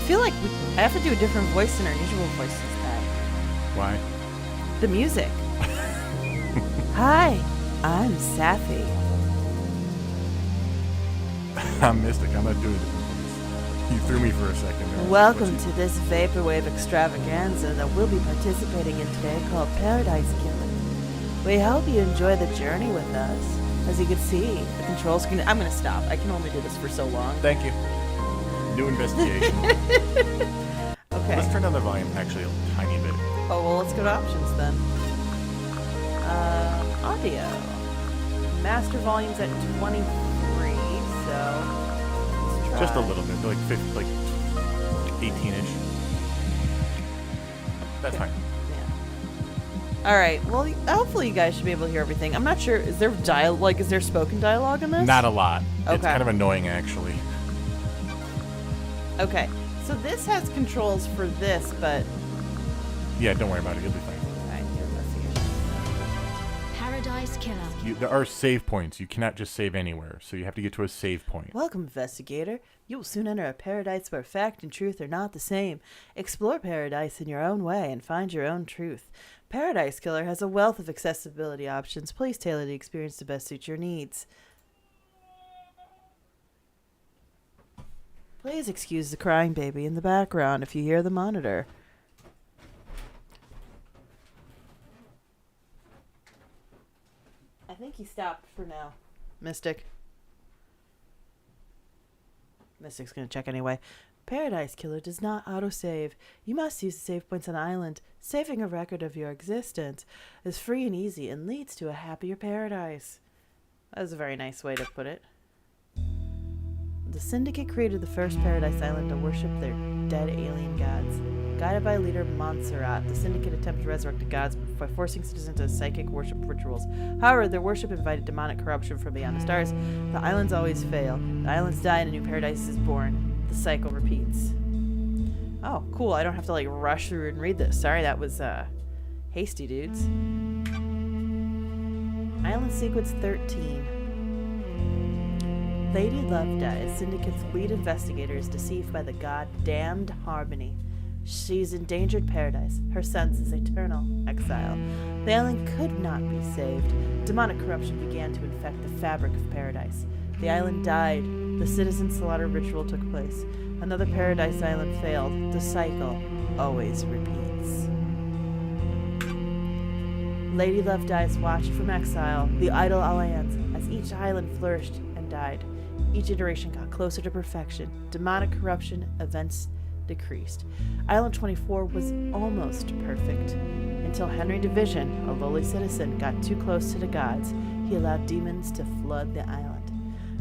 feel like I have to do a different voice than our usual voice this time. Why? The music. Hi, I'm Sapphy. I'm Mystic. I'm not doing it. You threw me for a second there. Welcome to this vaporwave extravaganza that we'll be participating in today called Paradise Killer. We hope you enjoy the journey with us. As you can see, the control screen... I'm going to stop. I can only do this for so long. Thank you. New investigation. Okay. Let's turn down the volume actually a tiny bit. Oh, well, let's go to options then. Audio. Master volume's at 23, so... let's try. Just a little bit. Like 18-ish. That's fine. All right. Well, hopefully you guys should be able to hear everything. I'm not sure. Is there is there spoken dialogue in this? Not a lot. Okay. It's kind of annoying, actually. Okay. So this has controls for this, but... Yeah, don't worry about it. You'll be fine. All right, here, let's see. Paradise Killer. There are save points. You cannot just save anywhere, so you have to get to a save point. Welcome, investigator. You will soon enter a paradise where fact and truth are not the same. Explore paradise in your own way and find your own truth. Paradise Killer has a wealth of accessibility options. Please tailor the experience to best suit your needs. Please excuse the crying baby in the background if you hear the monitor. I think he stopped for now. Mystic. Mystic's gonna check anyway. Paradise Killer does not autosave. You must use the save points on the island. Saving a record of your existence is free and easy and leads to a happier paradise. That was a very nice way to put it. The Syndicate created the first paradise island to worship their dead alien gods. Guided by leader Montserrat, the Syndicate attempted to resurrect the gods by forcing citizens to psychic worship rituals. However, their worship invited demonic corruption from beyond the stars. The islands always fail. The islands die and a new paradise is born. The cycle repeats. Oh, cool. I don't have to rush through and read this. Sorry, that was hasty, dudes. Island Sequence 13. Lady Love dies. Syndicate's lead investigator is deceived by the god Damned Harmony. She's endangered paradise. Her sense is eternal exile. The island could not be saved. Demonic corruption began to infect the fabric of paradise. The island died. The citizen slaughter ritual took place. Another paradise island failed. The cycle always repeats. Lady Love dies watched from exile. The idle lands as each island flourished and died. Each iteration got closer to perfection. Demonic corruption events decreased. Island 24 was almost perfect until Henry Division, a lowly citizen, got too close to the gods. He allowed demons to flood the island.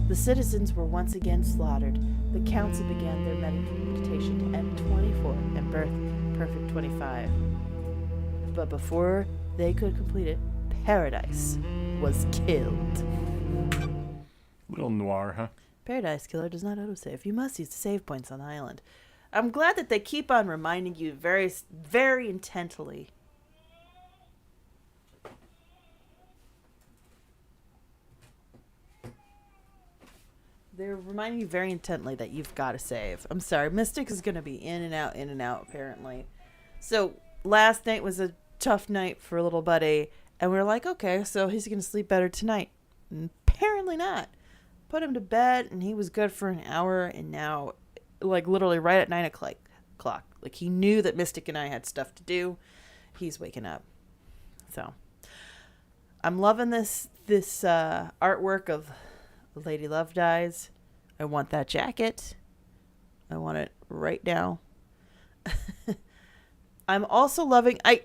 The citizens were once again slaughtered. The council began their meditation to end 24 and birth Perfect 25. But before they could complete it, Paradise was killed. Little noir, huh? Paradise Killer does not autosave. You must use the save points on the island. I'm glad that they keep on reminding you very, very intently. They're reminding you very intently that you've got to save. I'm sorry. Mystic is going to be in and out, apparently. So, last night was a tough night for little buddy. And we were like, okay, so he's going to sleep better tonight. And apparently not. Put him to bed, and he was good for an hour. And now, literally right at 9 o'clock. He knew that Mystic and I had stuff to do. He's waking up. So, I'm loving this artwork of Lady Love dies. I want that jacket. I want it right now. I'm also loving... I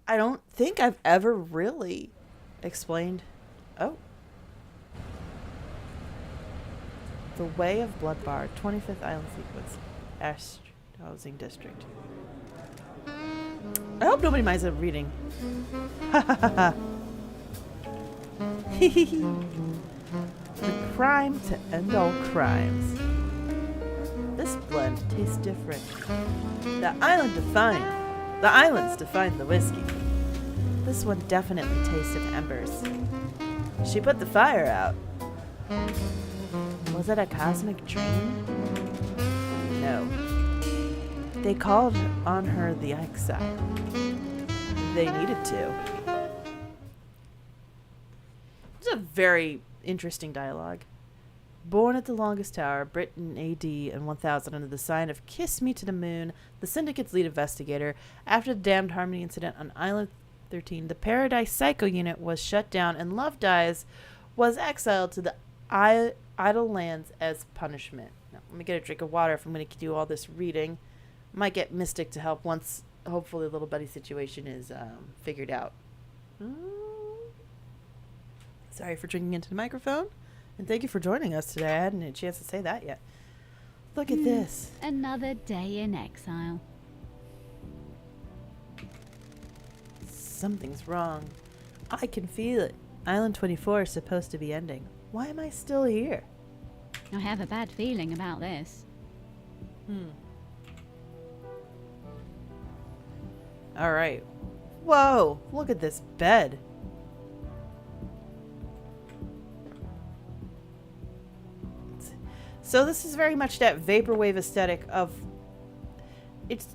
don't think I've ever really explained... Oh. The Way of Blood Bar, 25th Island Sequence. Ash Housing District. I hope nobody minds I'm reading. Ha ha ha ha. The crime to end all crimes. This blend tastes different. The islands define the whiskey. This one definitely tasted embers. She put the fire out. Was it a cosmic dream? No. They called on her the exile. They needed to. It's a very interesting dialogue. Born at the longest tower, Britain AD in 1000 under the sign of Kiss Me to the Moon, the Syndicate's lead investigator, after the Damned Harmony incident on Island 13, the Paradise Psycho Unit was shut down and Love Dies was exiled to the Idle Lands as punishment. Now, let me get a drink of water if I'm going to do all this reading. Might get Mystic to help once, hopefully, Little Buddy's situation is figured out. Sorry for drinking into the microphone. And thank you for joining us today. I hadn't had a chance to say that yet. Look at this. Another day in exile. Something's wrong. I can feel it. Island 24 is supposed to be ending. Why am I still here? I have a bad feeling about this. Alright. Whoa! Look at this bed. So this is very much that vaporwave aesthetic of it's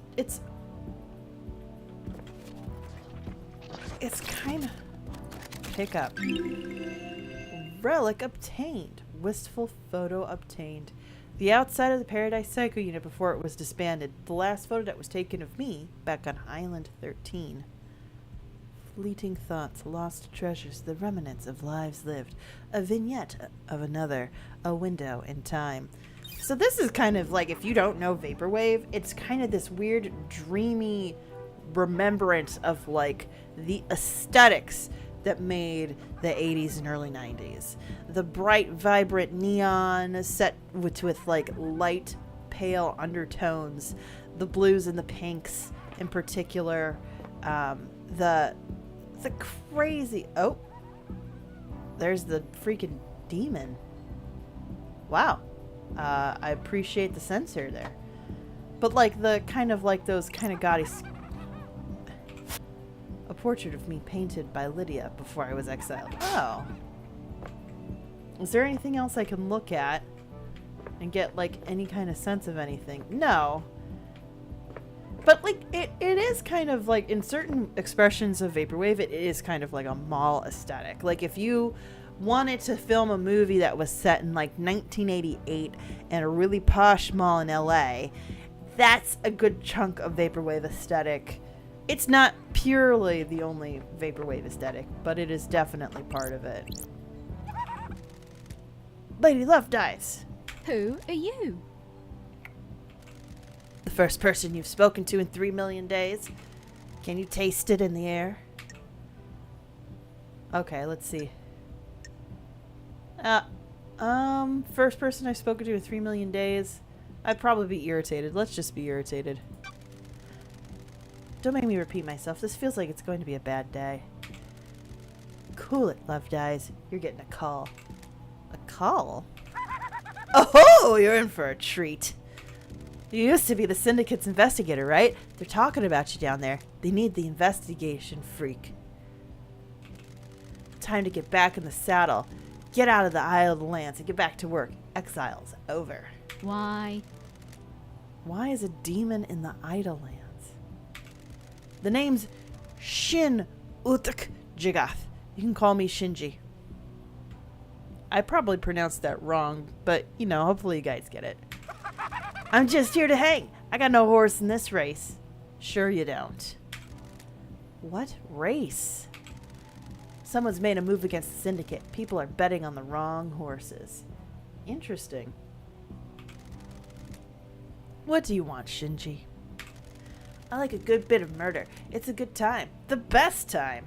kind of pick up. Relic obtained. Wistful photo obtained. The outside of the Paradise Psycho Unit before it was disbanded. The last photo that was taken of me back on Island 13. Fleeting thoughts, lost treasures, the remnants of lives lived. A vignette of another, a window in time. So this is kind of like, if you don't know Vaporwave, it's kind of this weird, dreamy remembrance of like the aesthetics that made the 80s and early 90s. The bright, vibrant neon set with like light, pale undertones. The blues and the pinks in particular. The crazy... Oh. There's the freaking demon. Wow. I appreciate the censor there. But like the kind of like those kind of gaudy... A portrait of me painted by Lydia before I was exiled. Oh. Is there anything else I can look at and get like any kind of sense of anything? No. But like it is kind of like in certain expressions of Vaporwave, it is kind of like a mall aesthetic. Like if you wanted to film a movie that was set in like 1988 in a really posh mall in LA, that's a good chunk of Vaporwave aesthetic. It's not purely the only Vaporwave aesthetic, but it is definitely part of it. Lady Love Dies. Who are you? The first person you've spoken to in 3 million days. Can you taste it in the air? Okay, let's see. First person I've spoken to in 3 million days. I'd probably be irritated. Let's just be irritated. Don't make me repeat myself. This feels like it's going to be a bad day. Cool it, Love Dies. You're getting a call. A call? Oh, you're in for a treat. You used to be the Syndicate's investigator, right? They're talking about you down there. They need the investigation freak. Time to get back in the saddle. Get out of the Isle of the Lands and get back to work. Exile's over. Why? Why is a demon in the Idle Lands? The name's Shin Uthak Jigath. You can call me Shinji. I probably pronounced that wrong, but, you know, hopefully you guys get it. I'm just here to hang. I got no horse in this race. Sure you don't. What race? Someone's made a move against the Syndicate. People are betting on the wrong horses. Interesting. What do you want, Shinji? I like a good bit of murder. It's a good time. The best time.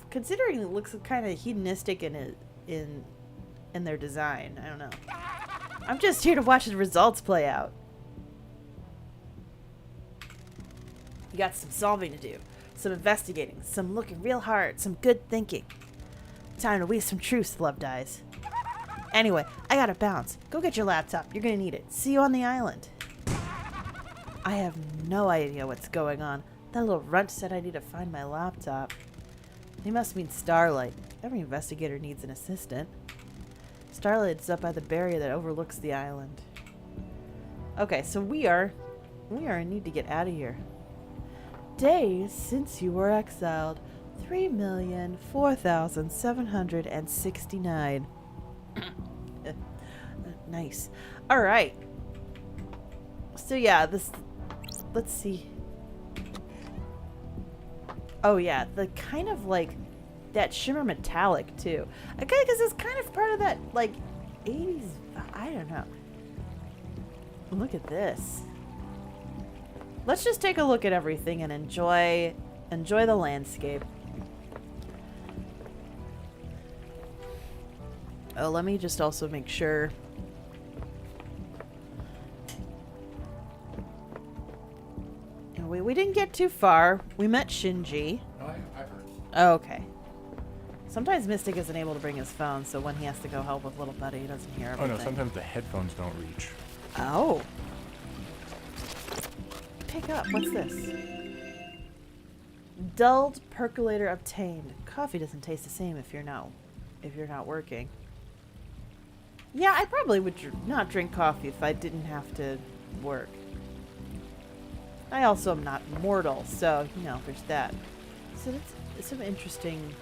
Considering it looks kind of hedonistic in their design. I don't know. I'm just here to watch the results play out. You got some solving to do. Some investigating. Some looking real hard. Some good thinking. Time to weave some truths, Love Dies. Anyway, I gotta bounce. Go get your laptop. You're gonna need it. See you on the island. I have no idea what's going on. That little runt said I need to find my laptop. He must mean Starlight. Every investigator needs an assistant. Starlight's up by the barrier that overlooks the island. Okay, so we are We are in need to get out of here. Days since you were exiled. 3,004,769. Nice. All right. So yeah, this. Let's see. Oh yeah, the kind of like that shimmer metallic too. Okay, because it's kind of part of that like 80s. I don't know. Look at this. Let's just take a look at everything and enjoy the landscape. Oh, let me just also make sure. We didn't get too far. We met Shinji. No, I've heard. Oh, okay. Sometimes Mystic isn't able to bring his phone, so when he has to go help with little buddy, he doesn't hear everything. Oh no, sometimes the headphones don't reach. Oh. Pick up. What's this? Dulled percolator obtained. Coffee doesn't taste the same if you're not working. Yeah, I probably would not drink coffee if I didn't have to work. I also am not mortal, so, you know, there's that. So that's some interesting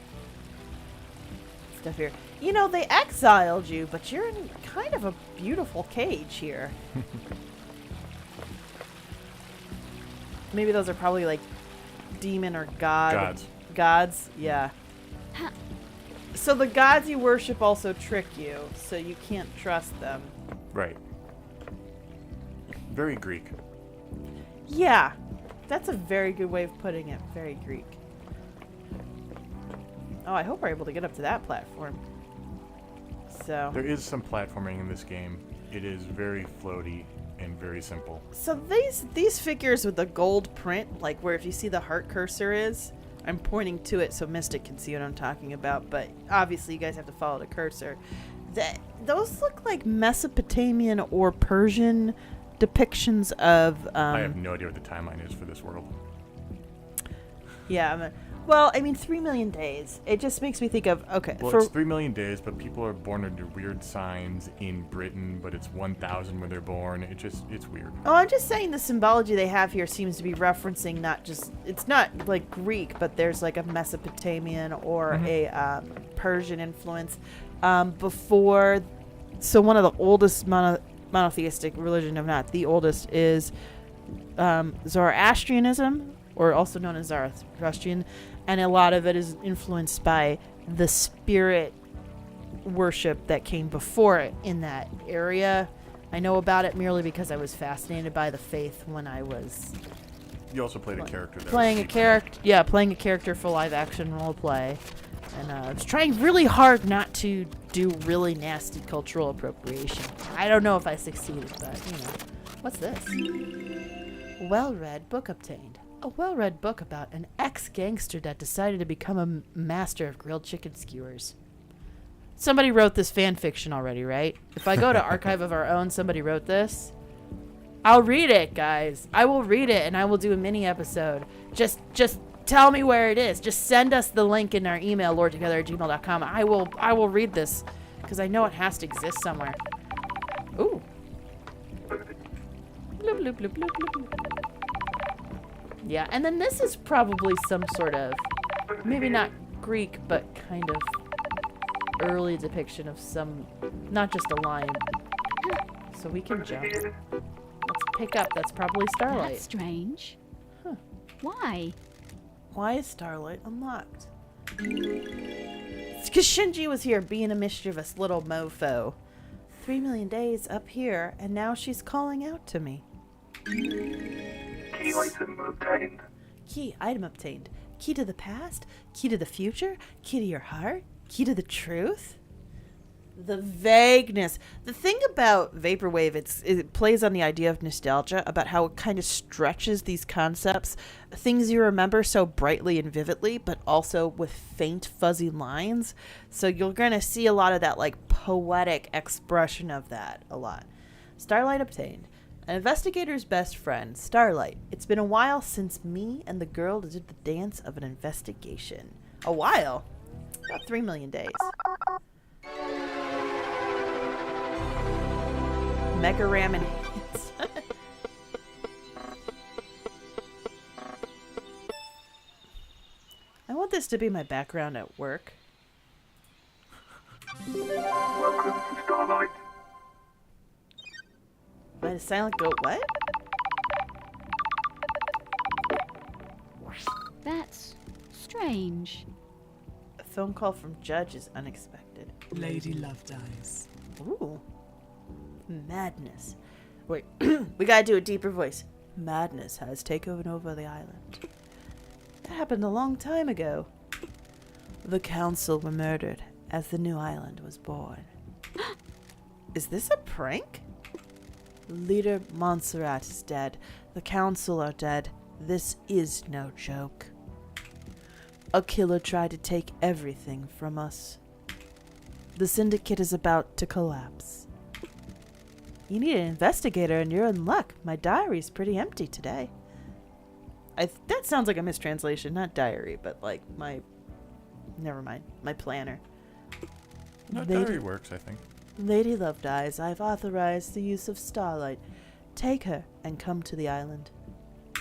stuff here. You know, they exiled you, but you're in kind of a beautiful cage here. Maybe those are probably like demon or god. Gods, yeah. So the gods you worship also trick you, so you can't trust them. Right. Very Greek. Yeah, that's a very good way of putting it. Very Greek. Oh, I hope we're able to get up to that platform. So. There is some platforming in this game. It is very floaty and very simple. So these figures with the gold print, like where if you see the heart cursor is, I'm pointing to it so Mystic can see what I'm talking about, but obviously you guys have to follow the cursor. Those look like Mesopotamian or Persian depictions of... I have no idea what the timeline is for this world. Yeah, well, I mean, 3 million days. It just makes me think of, okay. Well, it's 3 million days, but people are born under weird signs in Britain, but it's 1,000 when they're born. It's weird. Oh, I'm just saying the symbology they have here seems to be referencing not just, it's not like Greek, but there's like a Mesopotamian or a Persian influence. Before, so one of the oldest monotheistic religion, if not the oldest, is Zoroastrianism, or also known as Zoroastrian, and a lot of it is influenced by the spirit worship that came before it in that area. I know about it merely because I was fascinated by the faith when I was... You also played a character that playing a character for live action role play, and I was trying really hard not to do really nasty cultural appropriation. I don't know if I succeeded, but you know. What's this? Well-read book obtained. A well-read book about an ex-gangster that decided to become a master of grilled chicken skewers. Somebody wrote this fan fiction already, right? If I go to Archive of Our Own, somebody wrote this. I'll read it, guys. I will read it, and I will do a mini episode. Just tell me where it is. Just send us the link in our email, lordtogether@gmail.com. I will read this, because I know it has to exist somewhere. Ooh. Bloop, bloop, bloop, bloop, bloop. Yeah, and then this is probably some sort of, maybe not Greek, but kind of early depiction of some, not just a line. So we can jump. Let's pick up. That's probably Starlight. That's strange. Huh. Why? Why is Starlight unlocked? It's because Shinji was here being a mischievous little mofo. 3 million days up here, and now she's calling out to me. Key item obtained. Key item obtained. Key to the past? Key to the future? Key to your heart? Key to the truth? The vagueness. The thing about Vaporwave, it plays on the idea of nostalgia, about how it kind of stretches these concepts, things you remember so brightly and vividly, but also with faint, fuzzy lines. So you're going to see a lot of that like poetic expression of that a lot. Starlight obtained. An investigator's best friend, Starlight. It's been a while since me and the girl did the dance of an investigation. A while? About 3 million days. Mega Ram and Hits. want this to be my background at work. Welcome to Starlight. By the silent goat, what? That's strange. A phone call from Judge is unexpected. Lady Lovedeyes. Ooh. Madness. Wait, we gotta do a deeper voice. Madness has taken over the island. That happened a long time ago. The council were murdered as the new island was born. Is this a prank? Leader Montserrat is dead. The council are dead. This is no joke. A killer tried to take everything from us. The syndicate is about to collapse. You need an investigator and you're in luck. My diary's pretty empty today. That sounds like a mistranslation, not diary, but like my... Never mind. My planner. No, Lady- diary works, I think. Lady Lovedeyes, I've authorized the use of Starlight. Take her and come to the island.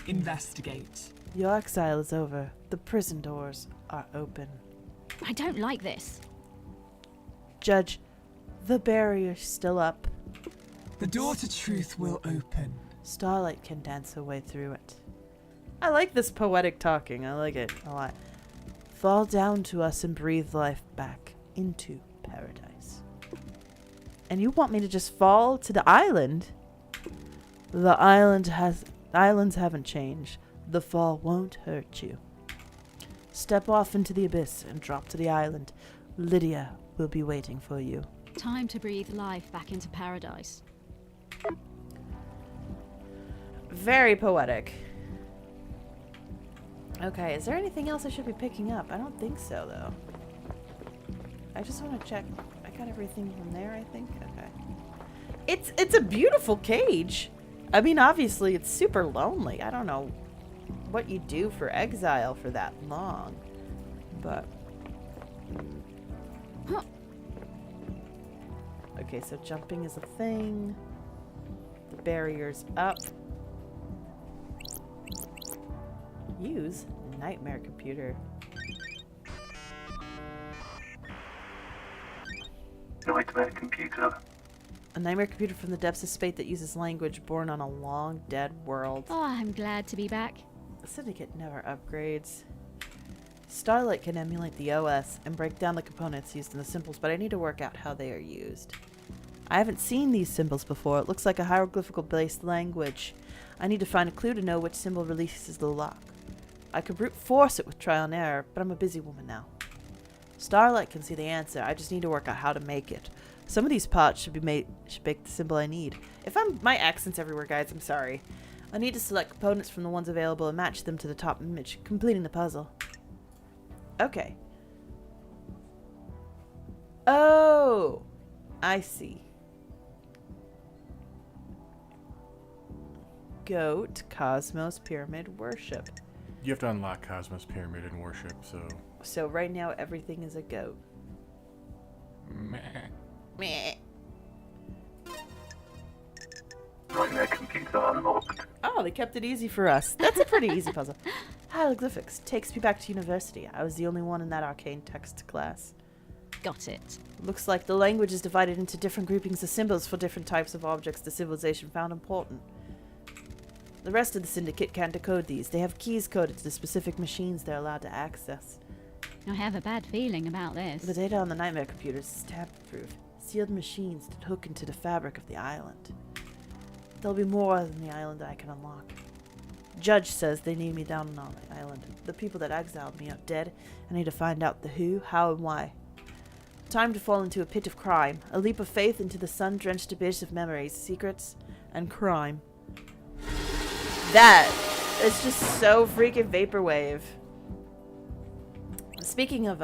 Investigate. Your exile is over. The prison doors are open. I don't like this. Judge, the barrier's still up. The door to truth will open. Starlight can dance her way through it. I like this poetic talking. I like it a lot. Fall down to us and breathe life back into paradise. And you want me to just fall to the island? The islands haven't changed. The fall won't hurt you. Step off into the abyss and drop to the island. Lydia will be waiting for you. Time to breathe life back into paradise. Very poetic. Okay, is there anything else I should be picking up? I don't think so, though. I just want to check. I got everything from there, I think. Okay. It's a beautiful cage. I mean, obviously, it's super lonely. I don't know what you do for exile for that long. But... Huh. Okay, so jumping is a thing. The barrier's up. Use nightmare computer. Nightmare computer. A nightmare computer from the depths of space that uses language born on a long dead world. Oh, I'm glad to be back. The Syndicate never upgrades. Starlight can emulate the OS and break down the components used in the symbols, but I need to work out how they are used. I haven't seen these symbols before. It looks like a hieroglyphical-based language. I need to find a clue to know which symbol releases the lock. I could brute force it with trial and error, but I'm a busy woman now. Starlight can see the answer. I just need to work out how to make it. Some of these parts should make the symbol I need. My accent's everywhere, guys, I'm sorry. I need to select components from the ones available and match them to the top image, completing the puzzle. Okay. Oh, I see. Goat, Cosmos, Pyramid, Worship. You have to unlock Cosmos Pyramid and Worship, so... So right now everything is a goat. Meh. Meh. Nightmare computer unlocked. Oh, they kept it easy for us. That's a pretty easy puzzle. Hieroglyphics takes me back to university. I was the only one in that arcane text class. Got it. Looks like the language is divided into different groupings of symbols for different types of objects the civilization found important. The rest of the Syndicate can't decode these. They have keys coded to the specific machines they're allowed to access. I have a bad feeling about this. The data on the nightmare computers is tamper-proof. Sealed machines that hook into the fabric of the island. There'll be more than the island I can unlock. Judge says they need me down on the island. The people that exiled me are dead. I need to find out the who, how, and why. Time to fall into a pit of crime. A leap of faith into the sun-drenched abyss of memories, secrets, and crime. That is just so freaking vaporwave. Speaking of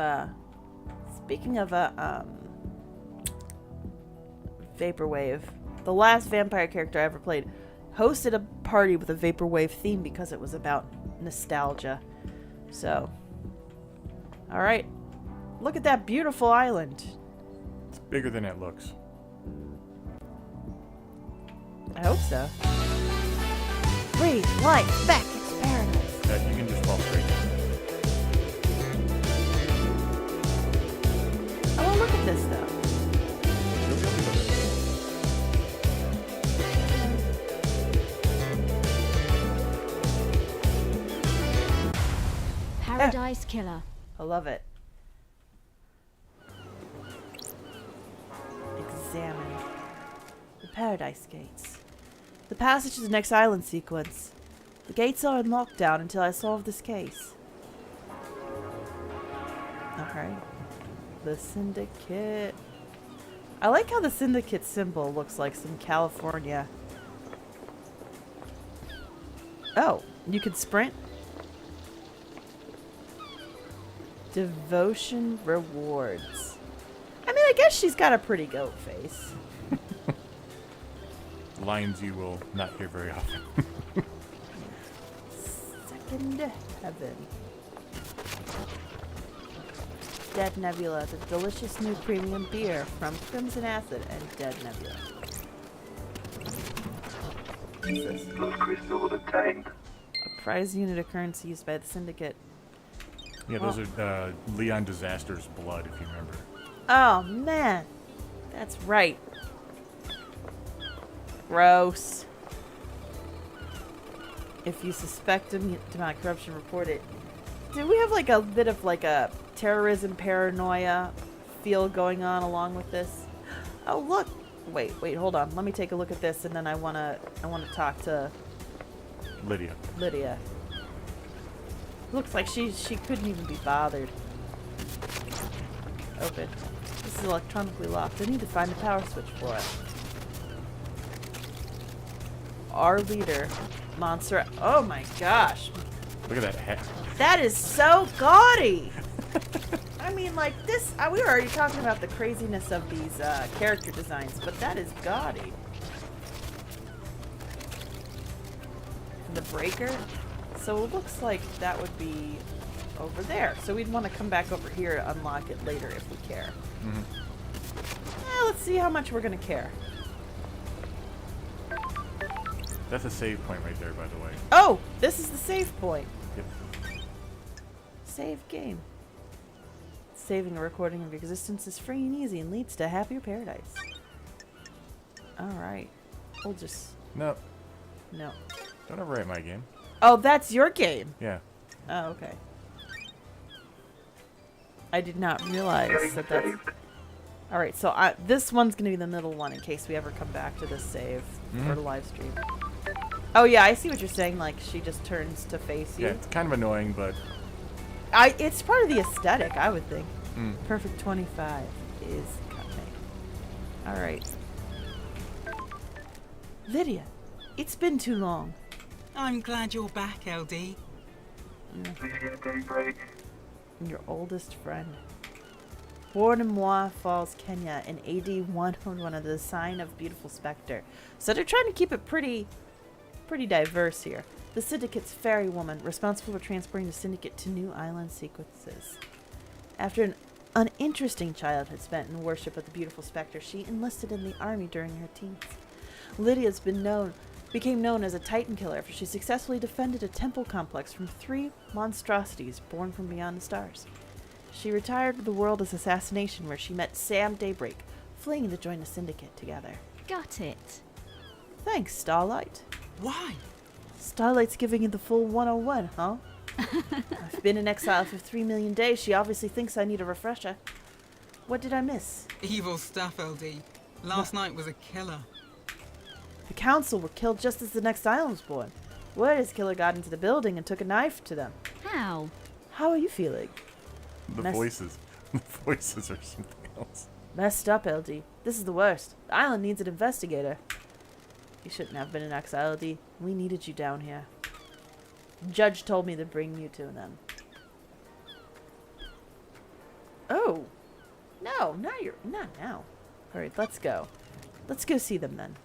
vaporwave, the last vampire character I ever played hosted a party with a vaporwave theme because it was about nostalgia. So, all right, look at that beautiful island. It's bigger than it looks. I hope so. Breathe life back into paradise. You can just fall straight down. Paradise Killer. I love it. Examine the Paradise Gates. The passage to the next island sequence. The gates are in lockdown until I solve this case. Alright. The Syndicate. I like how the Syndicate symbol looks like some California. Oh, you can sprint? Devotion rewards. I mean, I guess she's got a pretty goat face. Lines you will not hear very often. Second Heaven. Dead Nebula, the delicious new premium beer from Crimson Acid and Dead Nebula. What's this? Blood crystal obtained. A prize unit of currency used by the Syndicate. Yeah, those are Leon Disaster's blood, if you remember. Oh, man. That's right. Gross. If you suspect demonic corruption, report it. Do we have like a bit of like a terrorism paranoia feel going on along with this? Oh, look. Wait, hold on. Let me take a look at this and then I want to talk to Lydia. Looks like she couldn't even be bothered. Open. This is electronically locked. I need to find the power switch for it. Our leader, Monster. Oh my gosh. Look at that hat. That is so gaudy. I mean, like this. We were already talking about the craziness of these character designs, but that is gaudy. The breaker. So it looks like that would be over there. So we'd want to come back over here to unlock it later if we care. Let's see how much we're gonna care. That's a save point right there, by the way. Oh, this is the save point. Yep. Save game. Saving a recording of your existence is free and easy and leads to a happier paradise. Alright. We'll just... No. No. Don't overwrite my game. Oh, that's your game. Yeah. Oh, okay. I did not realize Getting that that's... saved. Alright, so this one's going to be the middle one in case we ever come back to this save for the live stream. Oh, yeah, I see what you're saying. Like, she just turns to face you. Yeah, it's kind of annoying, but... It's part of the aesthetic, I would think. Perfect 25 is coming. Alright. Lydia, it's been too long. I'm glad you're back, LD. Lydia Daybreak. Your oldest friend. Born in Moi Falls, Kenya in AD 101 under the sign of Beautiful Spectre. So they're trying to keep it pretty diverse here. The Syndicate's fairy woman, responsible for transporting the Syndicate to new island sequences. After an uninteresting childhood spent in worship of the Beautiful Spectre, she enlisted in the army during her teens. Lydia's became known as a Titan killer after she successfully defended a temple complex from 3 monstrosities born from beyond the stars. She retired to the world as assassination, where she met Sam Daybreak, fleeing to join the Syndicate together. Got it. Thanks, Starlight. Why? Starlight's giving you the full 101, huh? I've been in exile for 3 million days. She obviously thinks I need a refresher. What did I miss? Evil stuff, LD. Last night was a killer. The council were killed just as the next island was born. Word is killer got into the building and took a knife to them. How? How are you feeling? The voices. The voices are something else. Messed up, LD. This is the worst. The island needs an investigator. You shouldn't have been in exile, LD. We needed you down here. Judge told me to bring you to them. Oh. No, not now. Alright, let's go. Let's go see them then.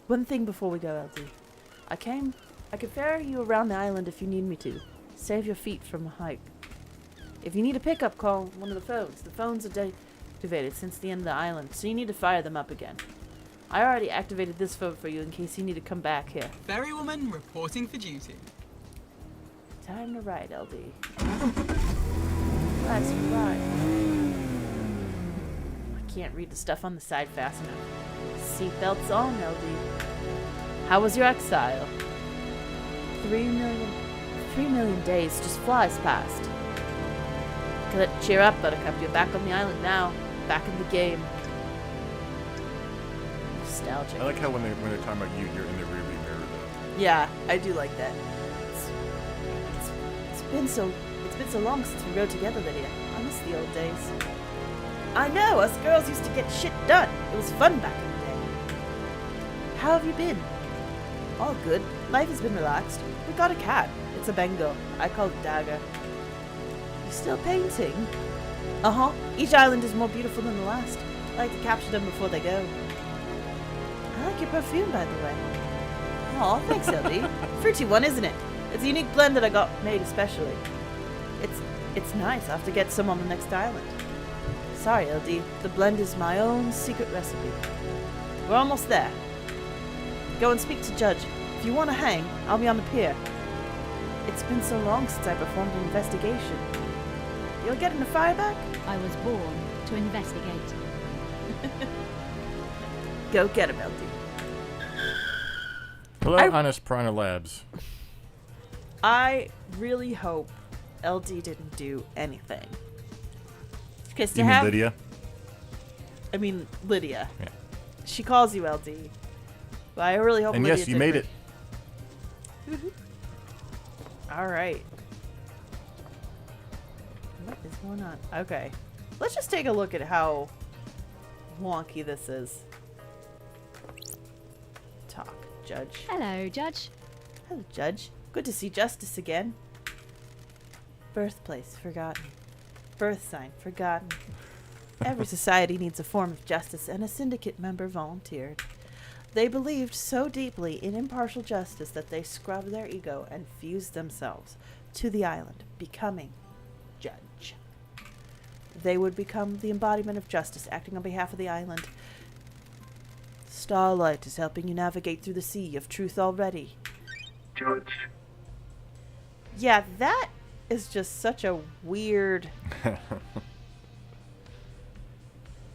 One thing before we go, LD. I could ferry you around the island if you need me to. Save your feet from the hike. If you need a pickup, call one of the phones. The phones are deactivated since the end of the island, so you need to fire them up again. I already activated this phone for you in case you need to come back here. Ferrywoman reporting for duty. Time to ride, LD. Let's ride. I can't read the stuff on the side fast enough. Seatbelts on, LD. How was your exile? 3 million... 3 million days just flies past. Cheer up, Buttercup. You're back on the island now. Back in the game. Nostalgic. I like how when they're talking about you, you're in the rearview mirror. Though. Yeah, I do like that. It's been so long since we rode together, Lydia. I miss the old days. I know, us girls used to get shit done. It was fun back in the day. How have you been? All good. Life has been relaxed. We got a cat. It's a Bengal. I call it Dagger. You still painting? Uh-huh. Each island is more beautiful than the last. I like to capture them before they go. I like your perfume, by the way. Aw, thanks, LD. Fruity one, isn't it? It's a unique blend that I got made especially. It's nice. I'll have to get some on the next island. Sorry, LD. The blend is my own secret recipe. We're almost there. Go and speak to Judge. If you want to hang, I'll be on the pier. It's been so long since I performed an investigation. You're getting a fire back? I was born to investigate. Go get him, LD. Hello, Honest Piranha Labs. I really hope LD didn't do anything. Because to You mean have... Lydia? I mean, Lydia. Yeah. She calls you LD. But I really hope And Lydia yes, you didn't made it. Alright. What is going on? Okay. Let's just take a look at how wonky this is. Talk, Judge. Hello, Judge. Hello, Judge. Good to see Justice again. Birthplace forgotten. Birth sign forgotten. Every society needs a form of justice, and a syndicate member volunteered. They believed so deeply in impartial justice that they scrubbed their ego and fused themselves to the island, becoming Judge. They would become the embodiment of justice, acting on behalf of the island. Starlight is helping you navigate through the sea of truth already. Judge. Yeah, that is just such a weird...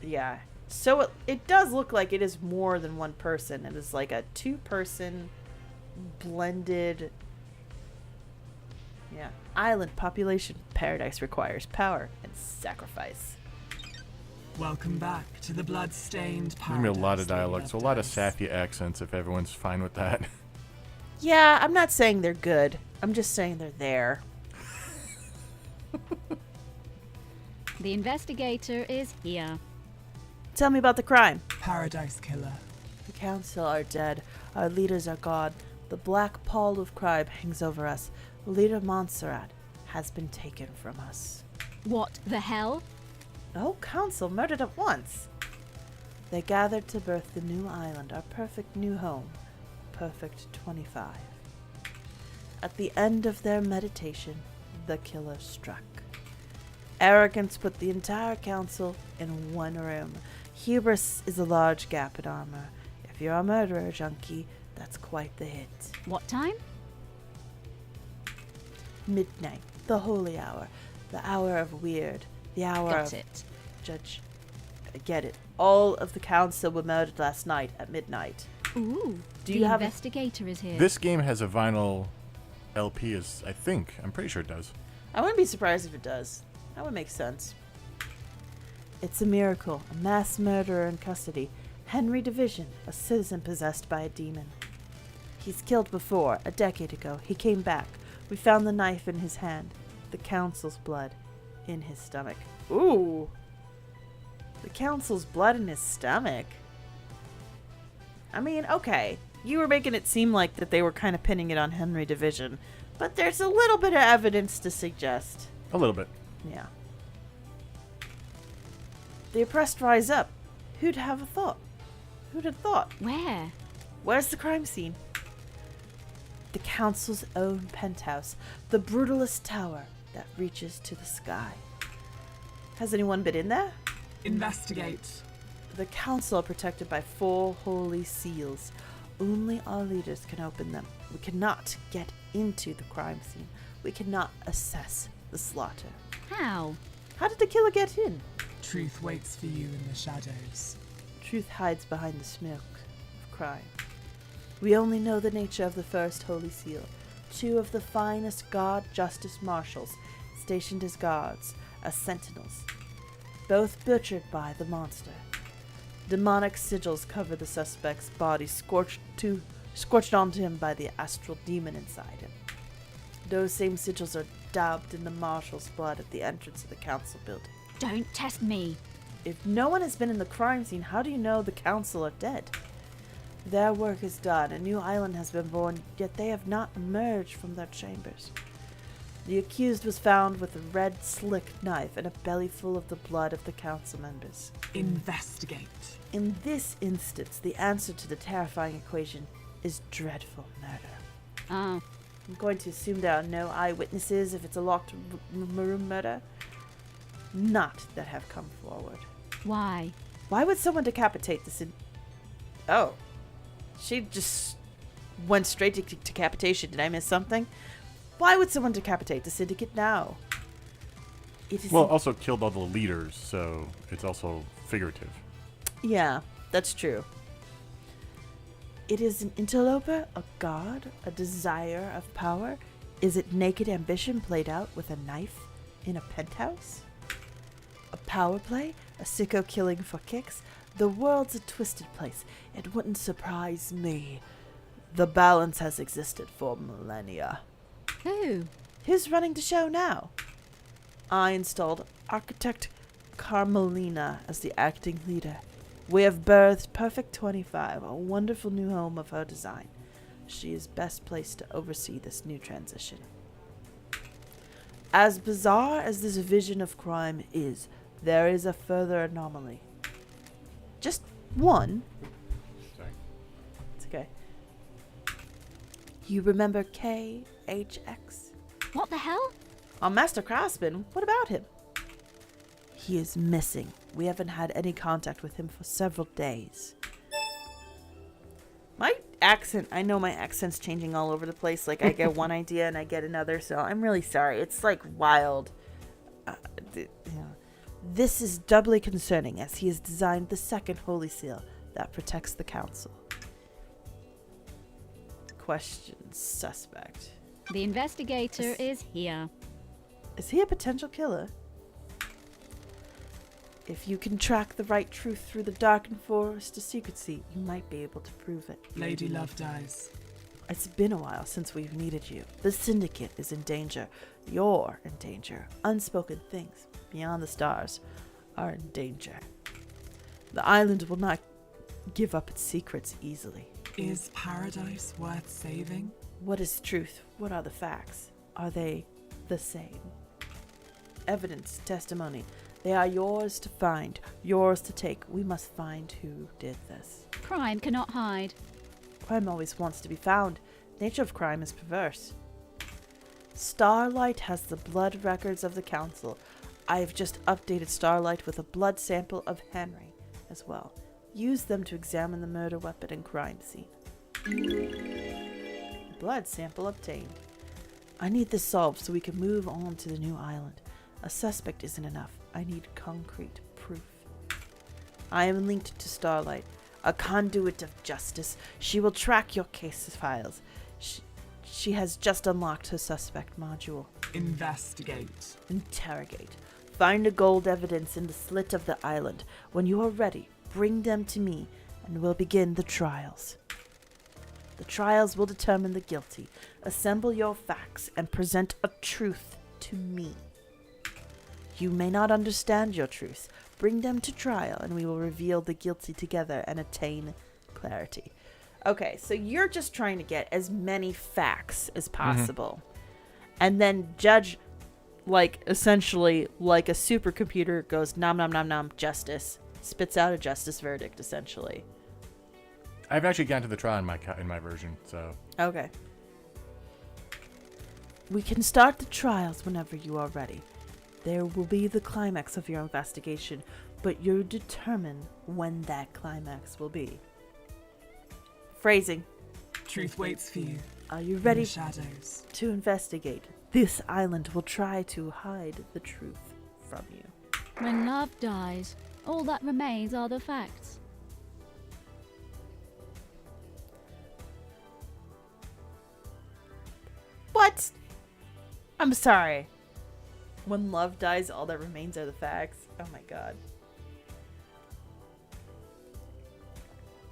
Yeah. So it does look like it is more than one person. It is like a two-person blended... Yeah. Island population paradise requires power and sacrifice. Welcome back to the blood-stained There's paradise. gonna be a lot of they dialogue, so a left lot of us. Sapphy accents if everyone's fine with that. Yeah, I'm not saying they're good. I'm just saying they're there. The investigator is here. Tell me about the crime. Paradise killer. The council are dead. Our leaders are gone. The black pall of crime hangs over us. Leader Montserrat has been taken from us. What the hell? The whole council murdered at once. They gathered to birth the new island, our perfect new home. Perfect 25. At the end of their meditation, the killer struck. Arrogance put the entire council in one room. Hubris is a large gap in armor. If you're a murderer, junkie, that's quite the hit. What time? Midnight, the holy hour, the hour of weird, the hour Got of... it. Judge, I get it. All of the council were murdered last night at midnight. Ooh, Do the you have a- investigator is here. This game has a vinyl LP, I think. I'm pretty sure it does. I wouldn't be surprised if it does. That would make sense. It's a miracle. A mass murderer in custody. Henry Division, a citizen possessed by a demon. He's killed before, a decade ago. He came back. We found the knife in his hand. The council's blood in his stomach. Ooh. The council's blood in his stomach? I mean, okay. You were making it seem like that they were kind of pinning it on Henry Division. But there's a little bit of evidence to suggest. A little bit. Yeah. The oppressed rise up. Who'd have a thought? Who'd have thought? Where? Where's the crime scene? The council's own penthouse. The brutalist tower that reaches to the sky. Has anyone been in there? Investigate. The council are protected by 4 holy seals. Only our leaders can open them. We cannot get into the crime scene. We cannot assess the slaughter. How? How did the killer get in? Truth waits for you in the shadows. Truth hides behind the smoke of crime. We only know the nature of the first holy seal. 2 of the finest guard justice marshals stationed as guards, as sentinels, both butchered by the monster. Demonic sigils cover the suspect's body, scorched onto him by the astral demon inside him. Those same sigils are daubed in the marshal's blood at the entrance of the council building. Don't test me. If no one has been in the crime scene, how do you know the council are dead? Their work is done. A new island has been born, yet they have not emerged from their chambers. The accused was found with a red, slick knife and a belly full of the blood of the council members. Investigate. In this instance, the answer to the terrifying equation is dreadful murder. Oh, I'm going to assume there are no eyewitnesses if it's a locked room murder. Not that have come forward. why? Why would someone decapitate this? Oh. She just went straight to decapitation. Did I miss something? Why would someone decapitate the syndicate now? It is Well, also killed all the leaders, so it's also figurative. Yeah, that's true. It is an interloper, a god, a desire of power. Is it naked ambition played out with a knife in a penthouse? A power play? A sicko killing for kicks? The world's a twisted place. It wouldn't surprise me. The balance has existed for millennia. Who? Who's running the show now? I installed architect Carmelina as the acting leader. We have birthed Perfect 25, a wonderful new home of her design. She is best placed to oversee this new transition. As bizarre as this vision of crime is, there is a further anomaly. Just one. Sorry. It's okay. You remember KHX? What the hell? Our master craftsman? What about him? He is missing. We haven't had any contact with him for several days. My accent, I know my accent's changing all over the place. Like, I get one idea and I get another, so I'm really sorry. It's like wild. This is doubly concerning as he has designed the second holy seal that protects the council. Question suspect. The investigator is here. Is he a potential killer? If you can track the right truth through the darkened forest to secrecy, you might be able to prove it. Lady Love dies. It's been a while since we've needed you. The syndicate is in danger. You're in danger. Unspoken things beyond the stars are in danger. The island will not give up its secrets easily. Is paradise worth saving? What is truth? What are the facts? Are they the same? Evidence, testimony. They are yours to find, yours to take. We must find who did this. Crime cannot hide. Crime always wants to be found. Nature of crime is perverse. Starlight has the blood records of the council. I have just updated Starlight with a blood sample of Henry as well. Use them to examine the murder weapon and crime scene. Blood sample obtained. I need this solved so we can move on to the new island. A suspect isn't enough. I need concrete proof. I am linked to Starlight, a conduit of justice. She will track your case files. She has just unlocked her suspect module. Investigate. Interrogate. Find the gold evidence in the slit of the island. When you are ready, bring them to me, and we'll begin the trials. The trials will determine the guilty. Assemble your facts and present a truth to me. You may not understand your truths. Bring them to trial, and we will reveal the guilty together and attain clarity. Okay, so you're just trying to get as many facts as possible. And then judge, like, essentially, like a supercomputer goes, nom nom nom nom, justice. Spits out a justice verdict, essentially. I've actually gotten to the trial in my version, so. Okay. We can start the trials whenever you are ready. There will be the climax of your investigation, but you determine when that climax will be. Phrasing. Truth waits for you. Are you In ready the shadows. to investigate? This island will try to hide the truth from you. When love dies, all that remains are the facts. I'm sorry. When love dies, all that remains are the facts. Oh my god.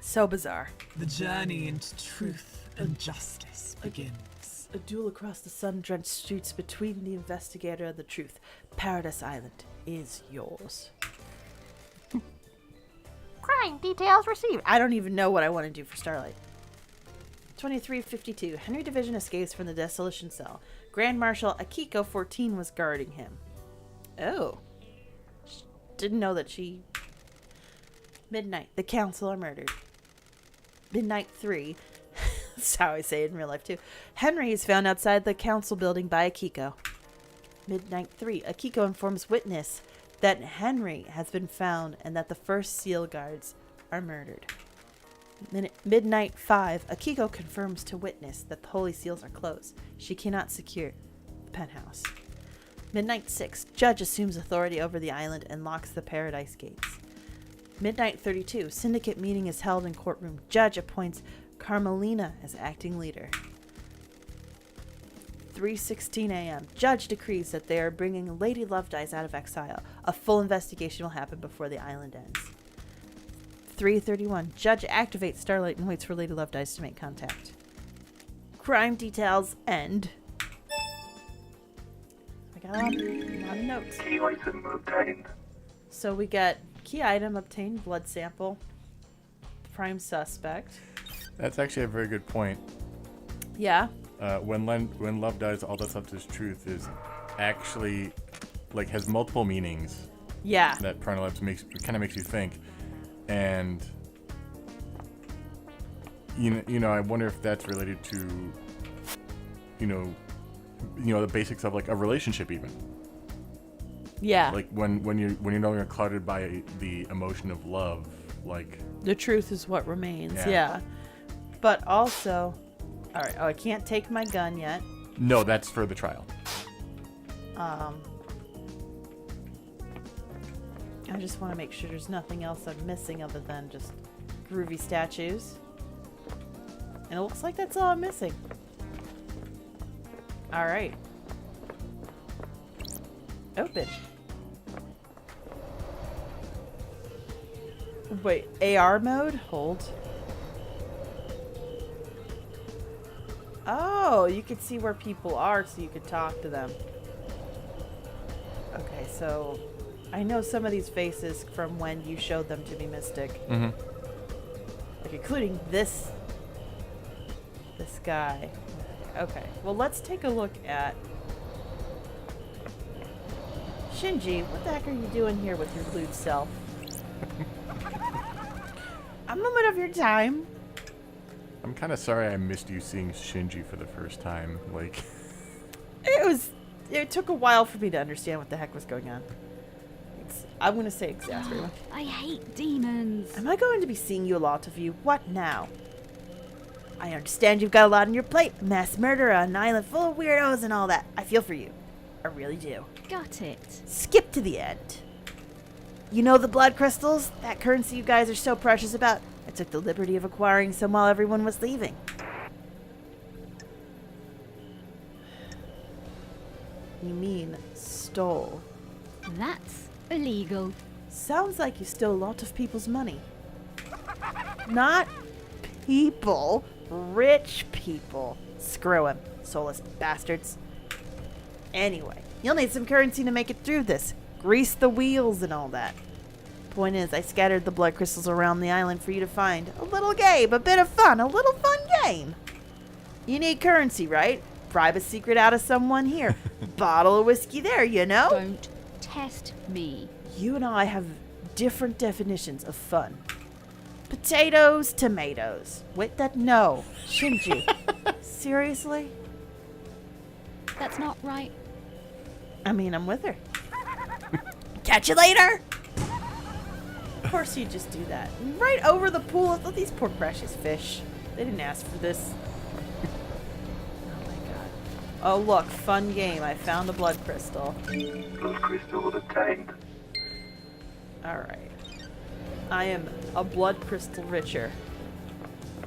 So bizarre. The journey into truth and justice begins. A duel across the sun-drenched streets between the investigator and the truth. Paradise Island is yours. Crime details received. I don't even know what I want to do for Starlight. 2352. Henry Division escapes from the Desolation Cell. Grand Marshal Akiko 14 was guarding him. Oh. Didn't know that she... Midnight. The council are murdered. Midnight 3. That's how I say it in real life, too. Henry is found outside the council building by Akiko. Midnight 3. Akiko informs witness that Henry has been found and that the first seal guards are murdered. Midnight 5. Akiko confirms to witness that the holy seals are closed. She cannot secure the penthouse. Midnight 6. Judge assumes authority over the island and locks the paradise gates. Midnight 32. Syndicate meeting is held in courtroom. Judge appoints Carmelina as acting leader. 3:16 a.m. Judge decrees that they are bringing Lady Lovedice out of exile. A full investigation will happen before the island ends. 3:31. Judge activates Starlight and waits for Lady Lovedice to make contact. Crime details end. I got a lot of notes. Key item obtained. So we got key item obtained, blood sample, prime suspect. That's actually a very good point. Yeah. When love dies, all that's up to his truth is actually like has multiple meanings. Yeah. That Pronolabs kind of makes you think, and you know I wonder if that's related to you know the basics of like a relationship even. Yeah. Like when you're no longer clouded by the emotion of love, like The truth is what remains. Yeah. Yeah. But also, all right. Oh, I can't take my gun yet. no, that's for the trial. I just want to make sure there's nothing else I'm missing other than just groovy statues. And it looks like that's all I'm missing. All right. Open. Wait, AR mode? Hold. Oh, you could see where people are so you could talk to them. Okay, so I know some of these faces from when you showed them to me, Mystic. Mm-hmm. Like, including this guy. Okay, well, let's take a look at Shinji. What the heck are you doing here with your lewd self? A moment of your time. I'm kind of sorry I missed you seeing Shinji for the first time. Like, It took a while for me to understand what the heck was going on. I'm going to say exasperating. I hate demons. Am I going to be seeing you a lot of you? What now? I understand you've got a lot on your plate. Mass murder on an island full of weirdos and all that. I feel for you. I really do. Got it. Skip to the end. You know the blood crystals? That currency you guys are so precious about? I took the liberty of acquiring some while everyone was leaving. You mean stole? That's illegal. Sounds like you stole a lot of people's money. Not people. Rich people. Screw 'em, soulless bastards. Anyway, you'll need some currency to make it through this. Grease the wheels and all that. Point is, I scattered the blood crystals around the island for you to find. A little game, a bit of fun, a little fun game. You need currency, right? Bribe a secret out of someone here. Bottle of whiskey there, you know? Don't test me. You and I have different definitions of fun. Potatoes, tomatoes. Wait, no. Shinji. Seriously? That's not right. I mean, I'm with her. Catch you later! Of course you just do that. Right over the pool. Oh, these poor precious fish. They didn't ask for this. Oh my god. Oh look, fun game. I found a blood crystal. Blood crystal obtained. Alright. I am a blood crystal richer.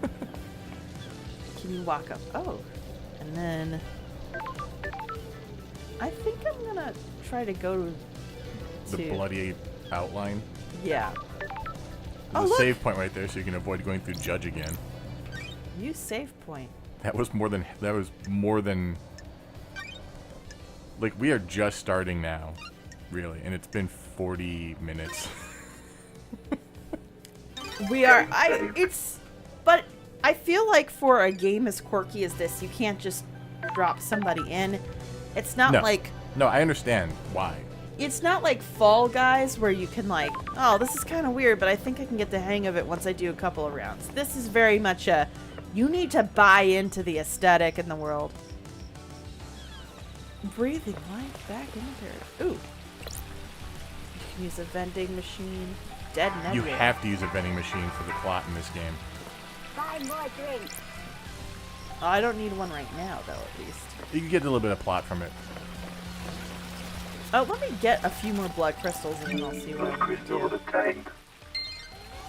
Can you walk up? Oh. And then... I think I'm gonna try to go to... The bloody outline. Yeah. There's a look! save point right there, so you can avoid going through Judge again. Use save point. That was more than. Like, we are just starting now, really, and it's been 40 minutes. We are. But I feel like for a game as quirky as this, you can't just drop somebody in. It's not No. like. No, I understand why. It's not like Fall Guys where you can like, oh, this is kind of weird, but I think I can get the hang of it once I do a couple of rounds. This is very much a, you need to buy into the aesthetic in the world. Breathing life back into there. Ooh. You can use a vending machine. Dead You nebula. have to use a vending machine for the plot in this game. Buy more drinks. Oh, I don't need one right now, though, at least. You can get a little bit of plot from it. Oh, let me get a few more blood crystals and then I'll see what Blood I can crystal do. obtained.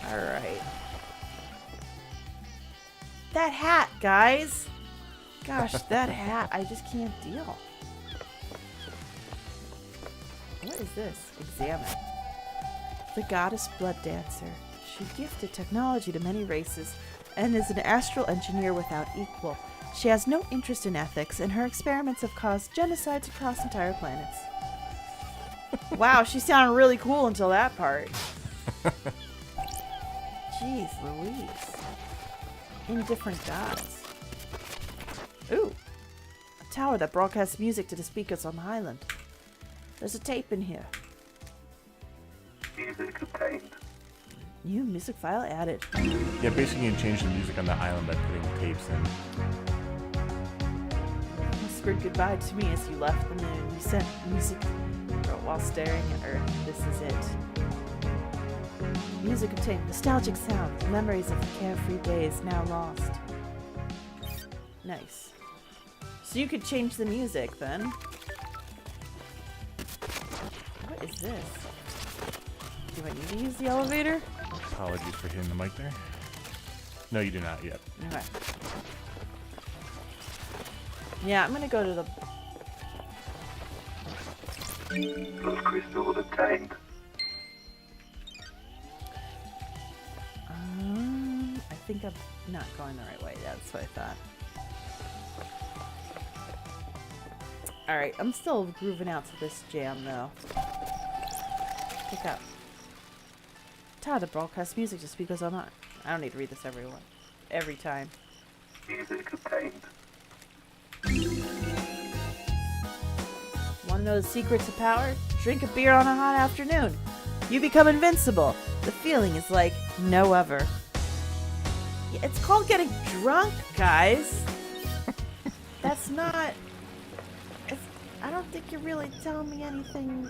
Alright. That hat, guys! Gosh, that hat, I just can't deal. What is this? Examine. The goddess blood dancer. She gifted technology to many races and is an astral engineer without equal. She has no interest in ethics, and her experiments have caused genocides across entire planets. Wow, she sounded really cool until that part. Jeez Louise. Indifferent gods. Ooh. A tower that broadcasts music to the speakers on the island. There's a tape in here. Music obtained. New music file added. Yeah, basically you can change the music on the island by putting tapes in. Whispered goodbye to me as you left the moon. You sent music while staring at Earth. This is it. Music obtained. Nostalgic sound. Memories of the carefree days now lost. Nice. So you could change the music then. What is this? Do I need to use the elevator? Apologies for hitting the mic there. No, you do not yet. Okay. Yeah, I'm gonna go to the... Blood crystal obtained. I think I'm not going the right way. That's what I thought. Alright, I'm still grooving out to this jam, though. Pick up. Tower to broadcast music to speakers online. I don't need to read this every time. Music obtained. Want to know the secret to power? Drink a beer on a hot afternoon. You become invincible. The feeling is like no other. Yeah, it's called getting drunk, guys. That's not... I don't think you're really telling me anything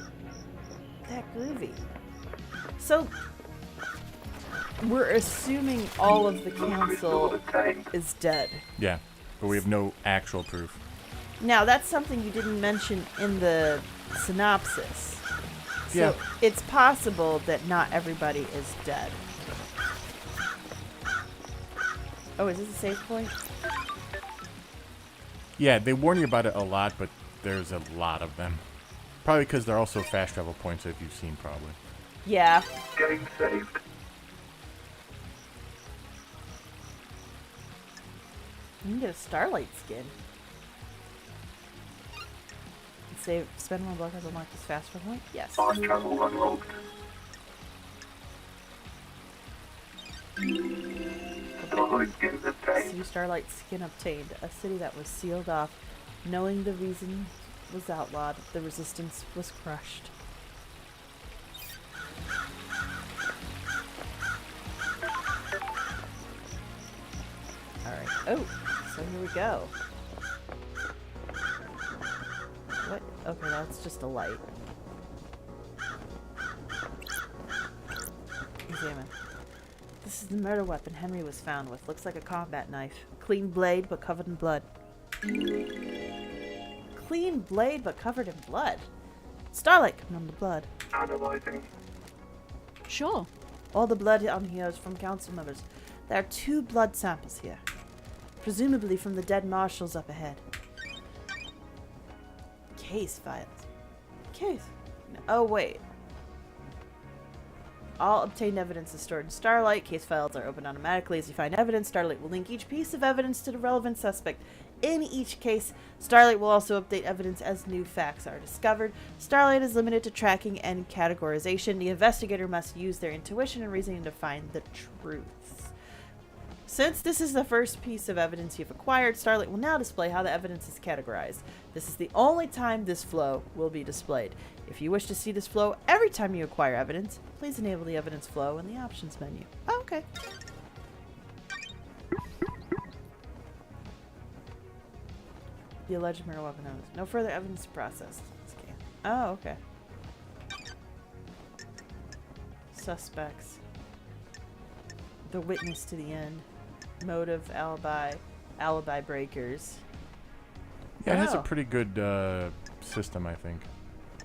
that groovy. So, we're assuming all of the council is dead. Yeah, but we have no actual proof. Now, that's something you didn't mention in the synopsis. So, Yeah. it's possible that not everybody is dead. Oh, is this a save point? Yeah, they warn you about it a lot, but there's a lot of them. Probably because they're also fast travel points that you've seen, probably. Yeah. Game saved. You can get a Starlight skin. Save, spend one block as unlocked this fast travel point? Yes. Fast travel unlocked. Starlight skins obtained. See Starlight skin obtained. A city that was sealed off. Knowing the reason was outlawed, the resistance was crushed. Alright. Oh, so here we go. What? Okay, that's just a light. Examine. This is the murder weapon Henry was found with. Looks like a combat knife. Clean blade, but covered in blood. Clean blade, but covered in blood. Starlight coming on the blood. Analyzing. Sure. All the blood on here is from council members. There are 2 blood samples here. Presumably from the dead marshals up ahead. Case files. Case. Oh, wait. All obtained evidence is stored in Starlight. Case files are opened automatically as you find evidence. Starlight will link each piece of evidence to the relevant suspect. In each case, Starlight will also update evidence as new facts are discovered. Starlight is limited to tracking and categorization. The investigator must use their intuition and reasoning to find the truths. Since this is the first piece of evidence you've acquired, Starlight will now display how the evidence is categorized. This is the only time this flow will be displayed. If you wish to see this flow every time you acquire evidence, please enable the evidence flow in the options menu. Oh, okay. The alleged murder weapon owners. No further evidence processed. Scan. Oh, okay. Suspects. The witness to the end. Motive, alibi breakers. Yeah, it has a Oh. pretty good system, I think.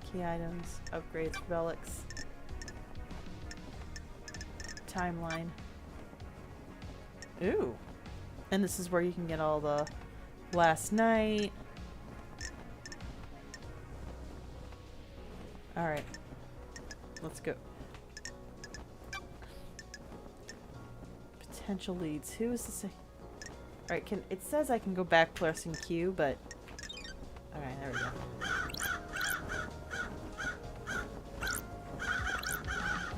Key items, upgrades, relics. Timeline. Ooh. And this is where you can get all the last night. Alright. Let's go. Potential leads. Who is this? Alright, it says I can go back pressing Q, but alright, there we go.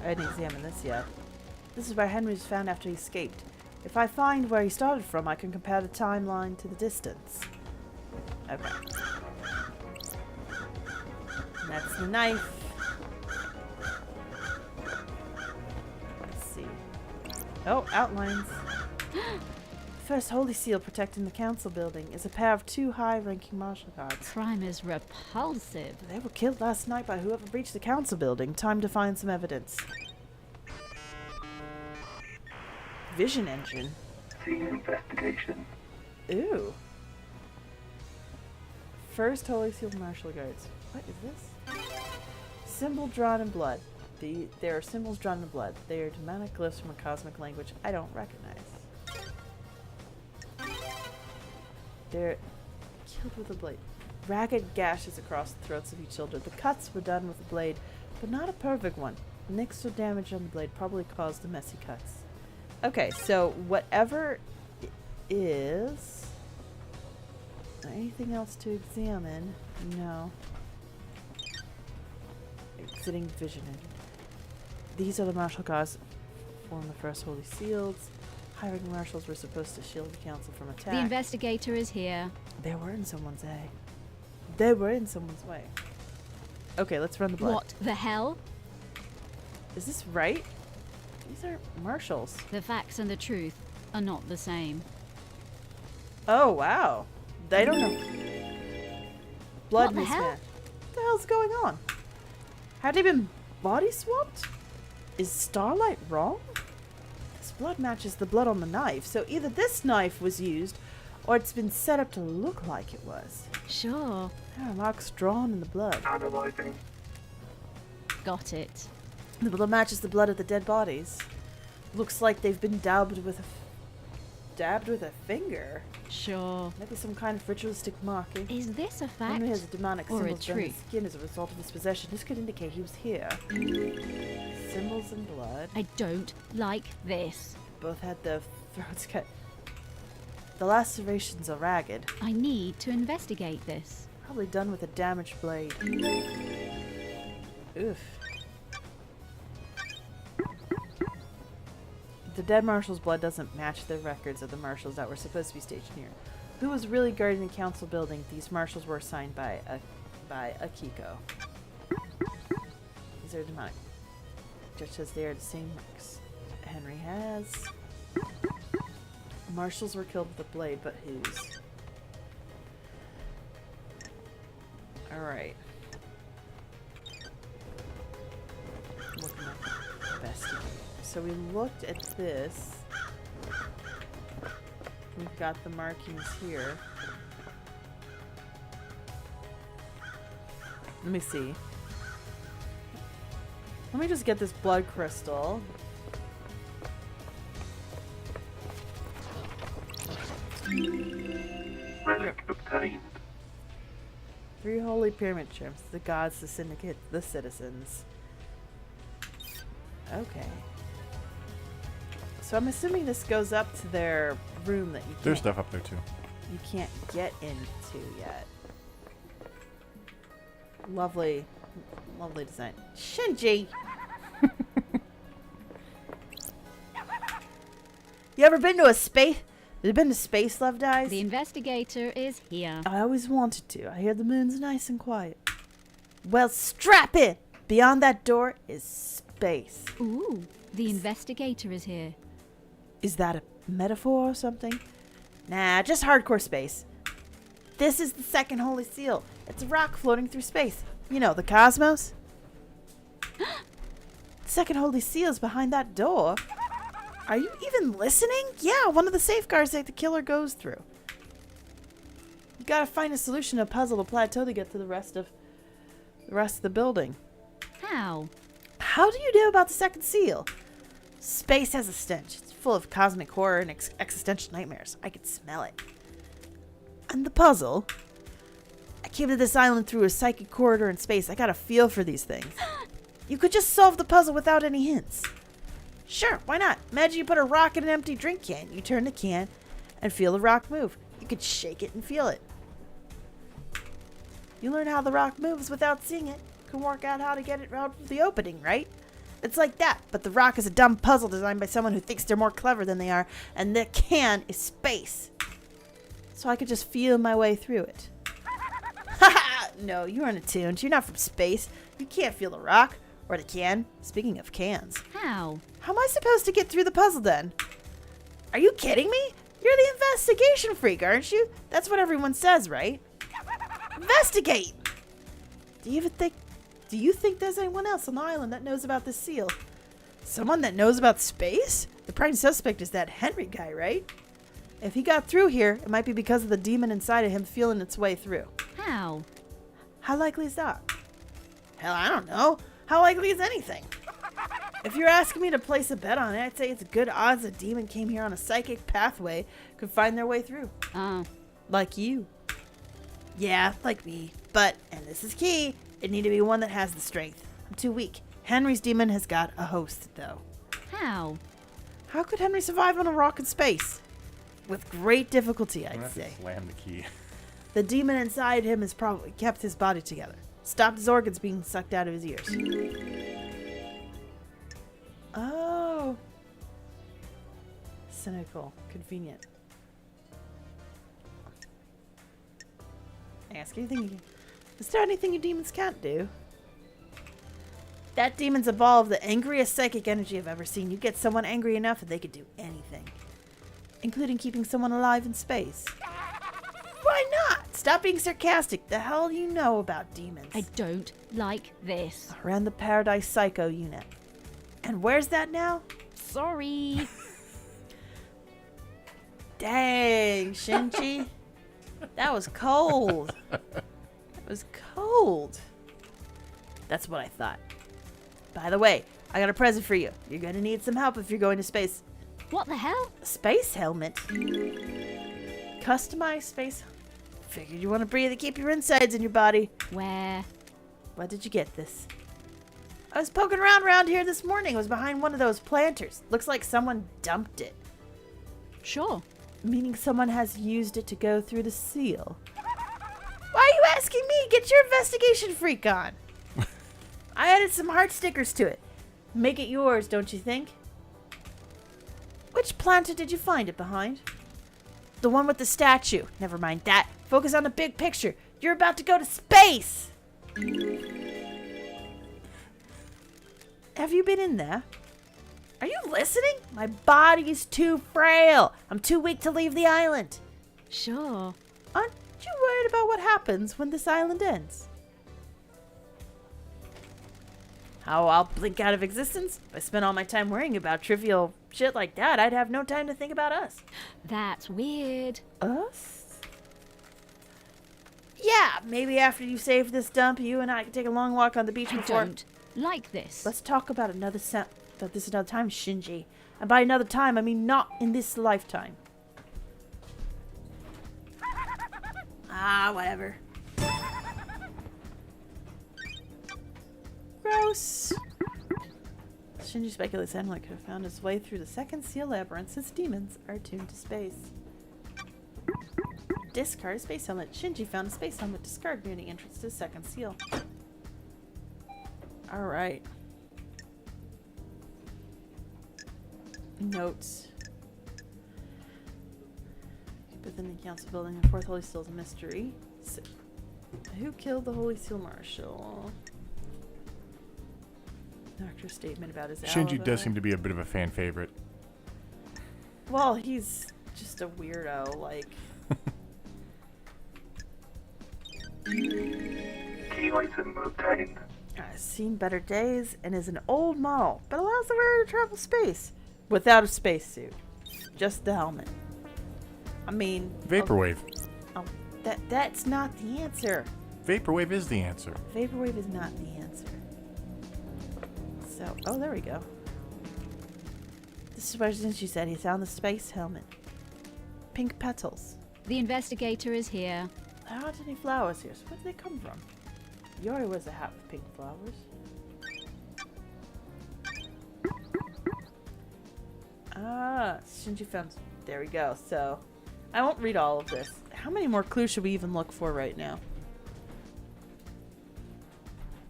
I didn't examine this yet. This is where Henry was found after he escaped. If I find where he started from, I can compare the timeline to the distance. Okay. And that's the knife. Let's see. Oh, outlines. First holy seal protecting the council building is a pair of 2 high-ranking martial guards. Crime is repulsive. They were killed last night by whoever breached the council building. Time to find some evidence. Vision engine. Scene investigation. Ooh. First holy seal martial guards. What is this? Symbol drawn in blood. There are symbols drawn in blood. They are demonic glyphs from a cosmic language I don't recognize. They're killed with a blade. Ragged gashes across the throats of each shoulder. The cuts were done with a blade, but not a perfect one. Nicks or damage on the blade probably caused the messy cuts. Okay, so whatever it is... Anything else to examine? No. Exiting vision. These are the martial guards form the first holy seals. High-ranking marshals were supposed to shield the council from attack. The investigator is here. They were in someone's way. They were in someone's way. Okay, let's run the blood. What the hell? Is this right? These are marshals. The facts and the truth are not the same. Oh, wow. They don't know. Blood What the hell? mismatch. What the hell's going on? Had they been body swapped? Is Starlight wrong? This blood matches the blood on the knife, so either this knife was used, or it's been set up to look like it was. Sure. There are marks drawn in the blood. Analyzing. Got it. The blood matches the blood of the dead bodies. Looks like they've been dabbed with a finger. Sure. Maybe some kind of ritualistic marking. Is this a fact? Henry has a demonic or a symbols on his truth? skin as a result of his possession. This could indicate he was here. Symbols and blood. I don't like this. Both had their throats cut. The lacerations are ragged. I need to investigate this. Probably done with a damaged blade. Oof. The dead marshal's blood doesn't match the records of the marshals that were supposed to be stationed here. Who was really guarding the council building? These marshals were assigned by Akiko. These are demonic. Judge says they are the same marks Henry has. Marshals were killed with a blade, but whose? Alright. What can I investigate? So we looked at this. We've got the markings here. Let me see. Let me just get this blood crystal. Relic obtained. 3 holy pyramid shrines. The gods, the syndicate, the citizens. Okay. So I'm assuming this goes up to their room that There's stuff up there too. you can't get into yet. Lovely, lovely design. Shinji! You ever been to a space? Have you been to space, Love Dies? The investigator is here. I always wanted to. I hear the moon's nice and quiet. Well, strap in! Beyond that door is space. Ooh, the investigator is here. Is that a metaphor or something? Nah, just hardcore space. This is the second holy seal. It's a rock floating through space. You know, the cosmos. The second holy seal is behind that door. Are you even listening? Yeah, one of the safeguards that the killer goes through. You gotta find a solution to puzzle the plateau to get to the rest of the building. How? How do you know about the second seal? Space has a stench. It's full of cosmic horror and existential nightmares. I can smell it. And the puzzle? I came to this island through a psychic corridor in space. I got a feel for these things. You could just solve the puzzle without any hints. Sure, why not? Imagine you put a rock in an empty drink can. You turn the can and feel the rock move. You could shake it and feel it. You learn how the rock moves without seeing it. You can work out how to get it out of the opening, right? It's like that, but the rock is a dumb puzzle designed by someone who thinks they're more clever than they are, and the can is space. So I could just feel my way through it. Haha! No, you aren't attuned. You're not from space. You can't feel the rock or the can. Speaking of cans. How? How am I supposed to get through the puzzle then? Are you kidding me? You're the investigation freak, aren't you? That's what everyone says, right? Investigate! Do you think there's anyone else on the island that knows about this seal? Someone that knows about space? The prime suspect is that Henry guy, right? If he got through here, it might be because of the demon inside of him feeling its way through. How? How likely is that? Hell, I don't know. How likely is anything? If you're asking me to place a bet on it, I'd say it's good odds a demon came here on a psychic pathway could find their way through. Oh. Like you. Yeah, like me. But, and this is key, it need to be one that has the strength. I'm too weak. Henry's demon has got a host, though. How? How could Henry survive on a rock in space? With great difficulty, I'm I'd gonna have to say. slam the key. The demon inside him has probably kept his body together. Stopped his organs being sucked out of his ears. Oh. Cynical. Convenient. Ask anything. Is there anything you demons can't do? That demon's a ball of the angriest psychic energy I've ever seen. You get someone angry enough and they could do anything. Including keeping someone alive in space. Why not? Stop being sarcastic. The hell do you know about demons? I don't like this. Around the Paradise Psycho unit. And where's that now? Sorry. Dang, Shinji. That was cold. That was cold. That's what I thought. By the way, I got a present for you. You're gonna need some help if you're going to space. What the hell? A space helmet? Customized space? Figured you want to breathe and keep your insides in your body. Where? Why did you get this? I was poking around here this morning. It was behind one of those planters. Looks like someone dumped it. Sure. Meaning someone has used it to go through the seal. Why are you asking me? Get your investigation freak on. I added some heart stickers to it. Make it yours, don't you think? Which planter did you find it behind? The one with the statue. Never mind that. Focus on the big picture. You're about to go to space. Have you been in there? Are you listening? My body's too frail. I'm too weak to leave the island. Sure. Aren't you worried about what happens when this island ends? How I'll blink out of existence? If I spent all my time worrying about trivial shit like that, I'd have no time to think about us. That's weird. Us? Yeah, maybe after you save this dump, you and I can take a long walk on the beach I before... don't like this. Let's talk about this another time, Shinji. And by another time, I mean not in this lifetime. Ah, whatever. Gross. Shinji speculates Emily could have found his way through the second seal labyrinth since demons are attuned to space. Discard space helmet. Shinji found a space helmet discard near the entrance to the second seal. Alright. Notes. Within the council building, the fourth Holy Seal is a mystery. Who killed the Holy Seal Marshal? Doctor's statement about his Shinji alibi. does seem to be a bit of a fan favorite. Well, he's just a weirdo, like... Key item obtained. I've seen better days and is an old model, but allows the wearer to travel space without a spacesuit. Just the helmet. I mean... Vaporwave. Oh, that's not the answer. Vaporwave is the answer. Vaporwave is not the answer. So, oh, there we go. This is where she said he found the space helmet. Pink petals. The investigator is here. There aren't any flowers here, so where did they come from? Yori wears a hat with pink flowers. Ah, Shinji found... There we go. So, I won't read all of this. How many more clues should we even look for right now?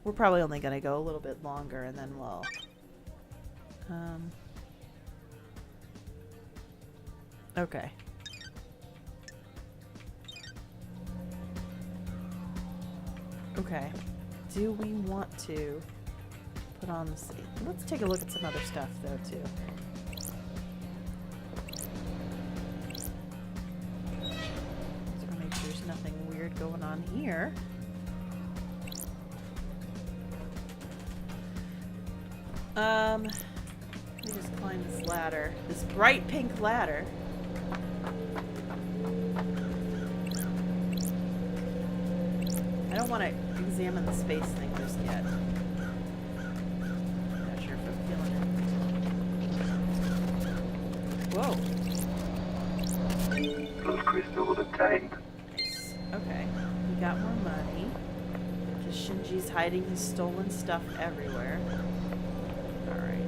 We're probably only going to go a little bit longer, and then we'll... Okay. Okay. Do we want to put on the... Let's take a look at some other stuff, though, too. Just want to make sure there's nothing weird going on here. Let me just climb this ladder. This bright pink ladder. I don't want to examine the space thing just yet. Not sure if I'm feeling it. Whoa. Blood crystal obtained. Nice. Okay. We got more money. Because Shinji's hiding his stolen stuff everywhere. Alright.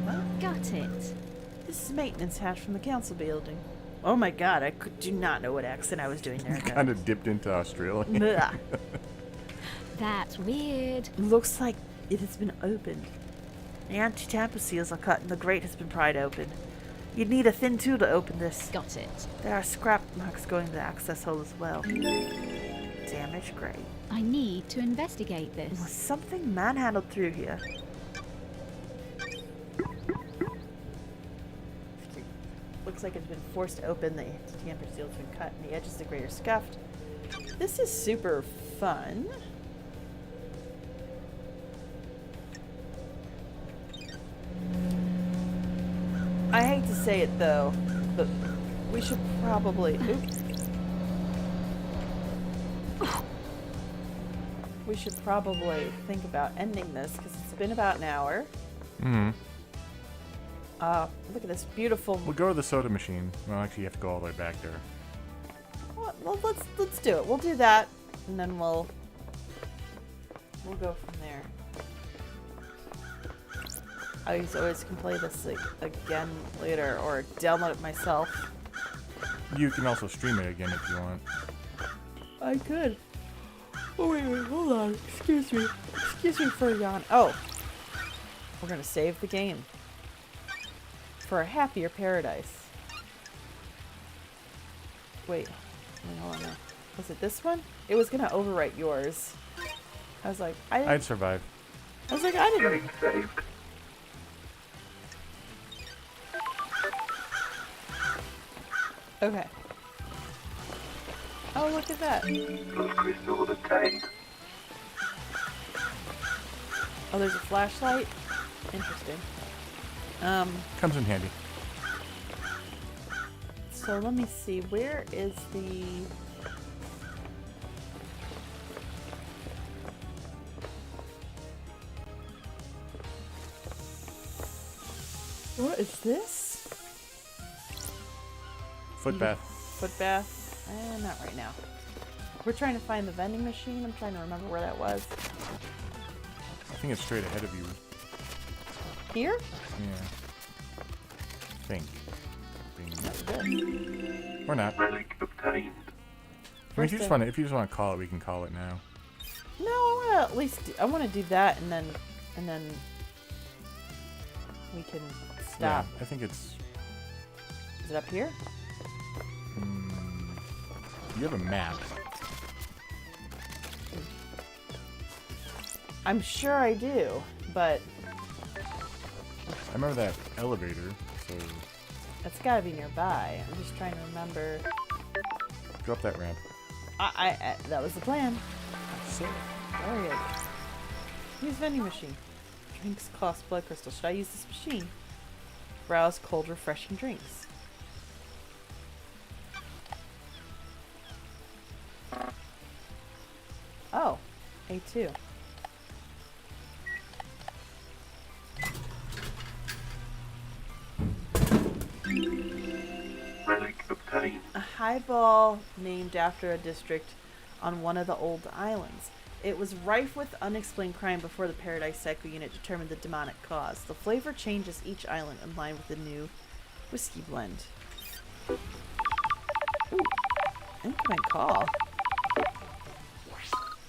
What? Got it. This is maintenance hatch from the council building. Oh my god, I do not know what accent I was doing there. Kind of dipped into Australia. Blah. That's weird. Looks like it has been opened. The anti-tamper seals are cut and the grate has been pried open. You'd need a thin tool to open this. Got it. There are scrap marks going to the access hole as well. Damaged grate. I need to investigate Was this. something manhandled through here? Looks like it's been forced open. The anti-tamper seal's been cut and the edges of the grate are scuffed. This is super fun. I hate to say it though, but we should probably... Oops. We should probably think about ending this because it's been about an hour. Mm-hmm. Look at this beautiful... We'll go to the soda machine. Well, actually, you have to go all the way back there. Well, let's do it. We'll do that, and then we'll go from there. I always can play this like, again later or download it myself. You can also stream it again if you want. I could. Oh wait, hold on. Excuse me for a yawn. Oh, we're gonna save the game for a happier paradise. Wait, hold on now. Was it this one? It was gonna overwrite yours. I was like, I'd survive. I didn't. Getting saved. Okay. Oh, look at that. Blood crystal obtained. Oh, there's a flashlight. Interesting. Comes in handy. So let me see. Where is the... What is this? Foot bath. Foot bath? Not right now. We're trying to find the vending machine. I'm trying to remember where that was. I think it's straight ahead of you. Here? Yeah. Think. That's good. Or not. Relic obtained. I mean, if you just want to call it, we can call it now. No, I want to at least I want to do that, and then we can stop. Yeah, I think it's. Is it up here? You have a map. I'm sure I do, but I remember that elevator, so it's got to be nearby. I'm just trying to remember. go up that ramp. I that was the plan. So, There he is. Use vending machine. Drinks cost blood crystals. Should I use this machine? Browse cold, refreshing drinks. Oh, A2. Relic obtained. A highball named after a district on one of the old islands. It was rife with unexplained crime before the Paradise Cycle Unit determined the demonic cause. The flavor changes each island in line with the new whiskey blend. Ooh, incoming call.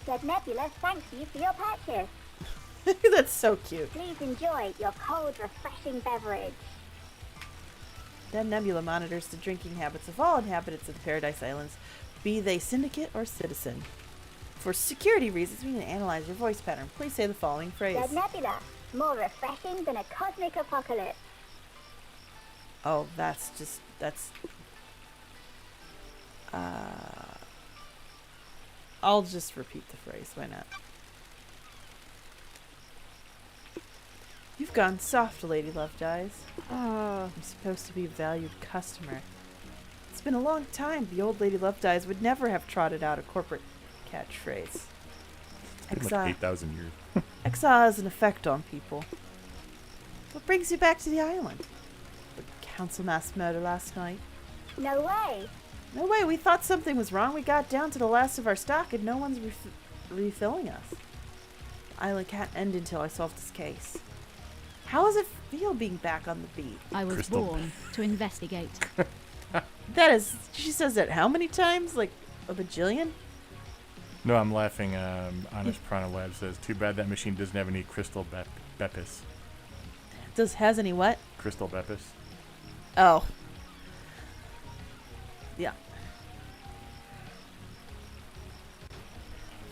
Dead Nebula thanks you for your purchase. That's so cute. Please enjoy your cold, refreshing beverage. Dead Nebula monitors the drinking habits of all inhabitants of the Paradise Islands, be they syndicate or citizen. For security reasons, we need to analyze your voice pattern. Please say the following phrase. Dead Nebula, more refreshing than a cosmic apocalypse. Oh, that's... I'll just repeat the phrase. Why not? You've gone soft, Lady Lovedyes. Oh, I'm supposed to be a valued customer. It's been a long time. The old Lady Lovedyes would never have trotted out a corporate catchphrase. it's been Exile. like 8,000 years. Exile has an effect on people. What brings you back to the island? The council mass murder last night. No way. No way, we thought something was wrong. We got down to the last of our stock and no one's refilling us. The island can't end until I solve this case. How does it feel being back on the beat? I was Crystal. born to investigate. That is, she says that how many times? Like a bajillion? No, I'm laughing. Honest Prana Lab says, too bad that machine doesn't have any crystal bepis. Has any what? Crystal bepis? Oh. Yeah.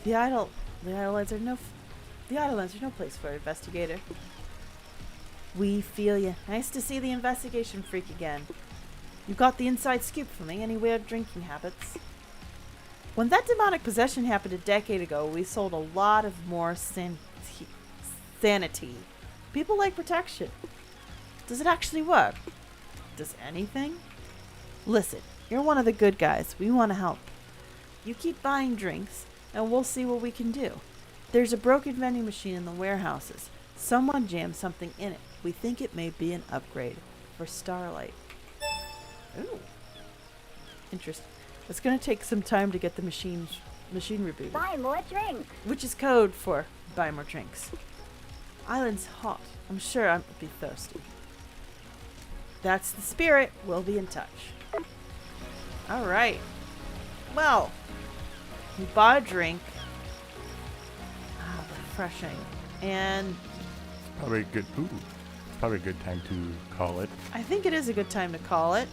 The islands are no place for an investigator. We feel you. Nice to see the investigation freak again. You got the inside scoop for me. Any weird drinking habits? When that demonic possession happened a decade ago, we sold a lot of more sanity. People like protection. Does it actually work? Does anything? Listen, you're one of the good guys. We want to help. You keep buying drinks, and we'll see what we can do. There's a broken vending machine in the warehouses. Someone jammed something in it. We think it may be an upgrade for Starlight. Ooh. Interesting. It's going to take some time to get the machine rebooted. Buy more drinks. Which is code for buy more drinks. Island's hot. I'm sure I'll be thirsty. That's the spirit. We'll be in touch. Alright. Well, we bought a drink. Ah, refreshing. And Probably a good. Ooh, it's probably a good time to call it. I think it is a good time to call it.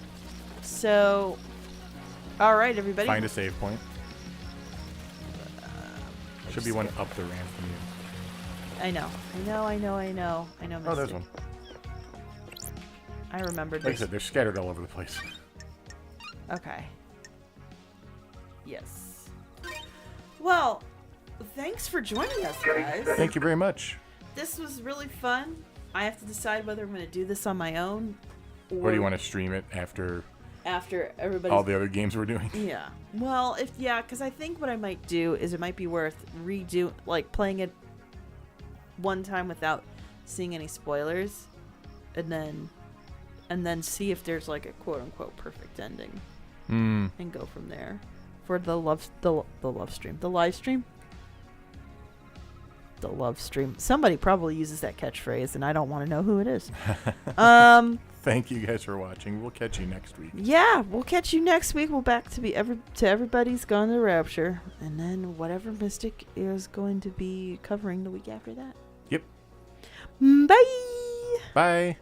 So, alright, everybody. Find a save point. Should be one up the ramp from you. I know. Oh, there's Mystic. one. I remembered Like I this. said, they're scattered all over the place. Okay. Yes. Well, thanks for joining us, guys. Thank you very much. This was really fun. I have to decide whether I'm going to do this on my own Or do you want to stream it after after everybody. all the other games we're doing? Yeah. Well, because I think what I might do is it might be worth playing it one time without seeing any spoilers, and then see if there's like a quote unquote perfect ending, and go from there. for the love stream, the live stream. The love stream. Somebody probably uses that catchphrase, and I don't want to know who it is. Thank you guys for watching. We'll catch you next week. Yeah, we'll catch you next week. We'll back to everybody's gone to Rapture, and then whatever Mystic is going to be covering the week after that. Yep. Bye. Bye.